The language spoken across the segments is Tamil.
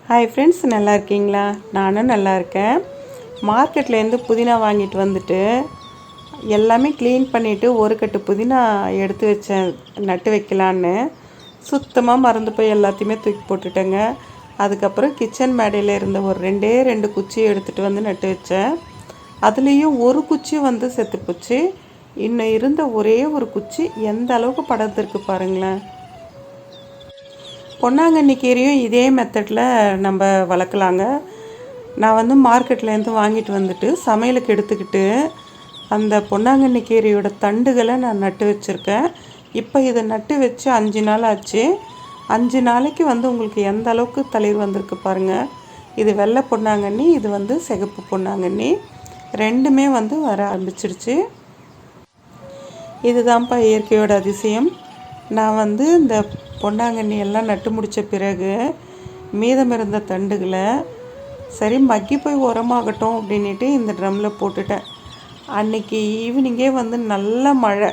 ஹாய் ஃப்ரெண்ட்ஸ், நல்லா இருக்கீங்களா? நானும் நல்லா இருக்கேன். மார்க்கெட்லேருந்து புதினா வாங்கிட்டு வந்துட்டு எல்லாமே க்ளீன் பண்ணிவிட்டு ஒரு கட்டு புதினா எடுத்து வச்சேன் நட்டு வைக்கலான்னு. சுத்தமாக மறந்து போய் எல்லாத்தையுமே தூக்கி போட்டுட்டேங்க. அதுக்கப்புறம் கிச்சன் மேடையில் இருந்த ஒரு ரெண்டு குச்சி எடுத்துகிட்டு வந்து நட்டு வச்சேன். அதுலேயும் ஒரு குச்சி வந்து செத்து போச்சு. இன்னும் இருந்த ஒரே ஒரு குச்சி எந்த அளவுக்கு படர்ந்துருக்கு பாருங்களேன். பொன்னாங்கண்ணி கீரையும் இதே மெத்தடில் நம்ம வளர்க்கலாங்க. நான் வந்து மார்க்கெட்லேருந்து வாங்கிட்டு வந்துட்டு சமையலுக்கு எடுத்துக்கிட்டு அந்த பொன்னாங்கண்ணி கீரையோட தண்டுகளை நான் நட்டு வச்சுருக்கேன். இப்போ இதை நட்டு வச்சு 5 நாள் ஆச்சு. 5 நாளைக்கு வந்து உங்களுக்கு எந்த அளவுக்கு தளிர் வந்திருக்கு பாருங்கள். இது வெள்ளை பொன்னாங்கண்ணி, இது வந்து சிகப்பு பொன்னாங்கண்ணி, ரெண்டுமே வந்து வர ஆரம்பிச்சிடுச்சு. இதுதான்ப்பா இயற்கையோட அதிசயம். நான் வந்து இந்த பொன்னாங்கண்ணி எல்லாம் நட்டு முடித்த பிறகு மீதம் இருந்த தண்டுகளை சரி மக்கி போய் உரமாகட்டும் அப்படின்ட்டு இந்த ட்ரம்மில் போட்டுட்டேன். அன்றைக்கி ஈவினிங்கே வந்து நல்ல மழை.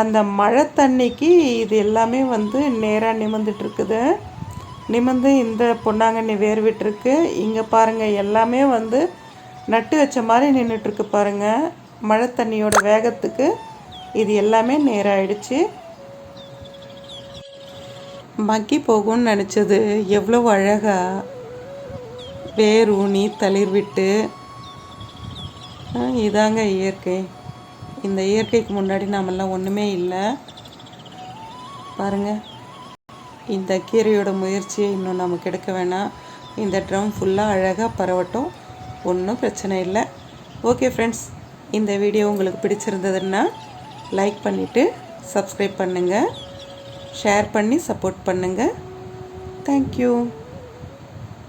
அந்த மழை தண்ணிக்கு இது எல்லாமே வந்து நேராக நிமிர்ந்துட்டுருக்குது. நிமிர்ந்து இந்த பொன்னாங்கண்ணி வேர் விட்டுருக்கு. இங்கே பாருங்கள், எல்லாமே வந்து நட்டு வச்ச மாதிரி நின்றுட்டுருக்கு பாருங்கள். மழை தண்ணியோட வேகத்துக்கு இது எல்லாமே நேராகிடுச்சு. மக்கி போகும்னு நினச்சது எவ்வளோ அழகாக வேர் ஊனி தளிர் விட்டு. இதாங்க இயற்கை. இந்த இயற்கைக்கு முன்னாடி நாமெல்லாம் ஒன்றுமே இல்லை பாருங்கள். இந்த கீரையோட முயற்சியை இன்னும் நமக்கு எடுக்க வேணாம். இந்த ட்ரம் ஃபுல்லாக அழகாக பரவட்டும், ஒன்றும் பிரச்சனை இல்லை. ஓகே ஃப்ரெண்ட்ஸ், இந்த வீடியோ உங்களுக்கு பிடிச்சிருந்ததுன்னா லைக் பண்ணிவிட்டு சப்ஸ்கிரைப் பண்ணுங்கள், ஷேர் பண்ணி சப்போர்ட் பண்ணுங்கள். தேங்க்யூ.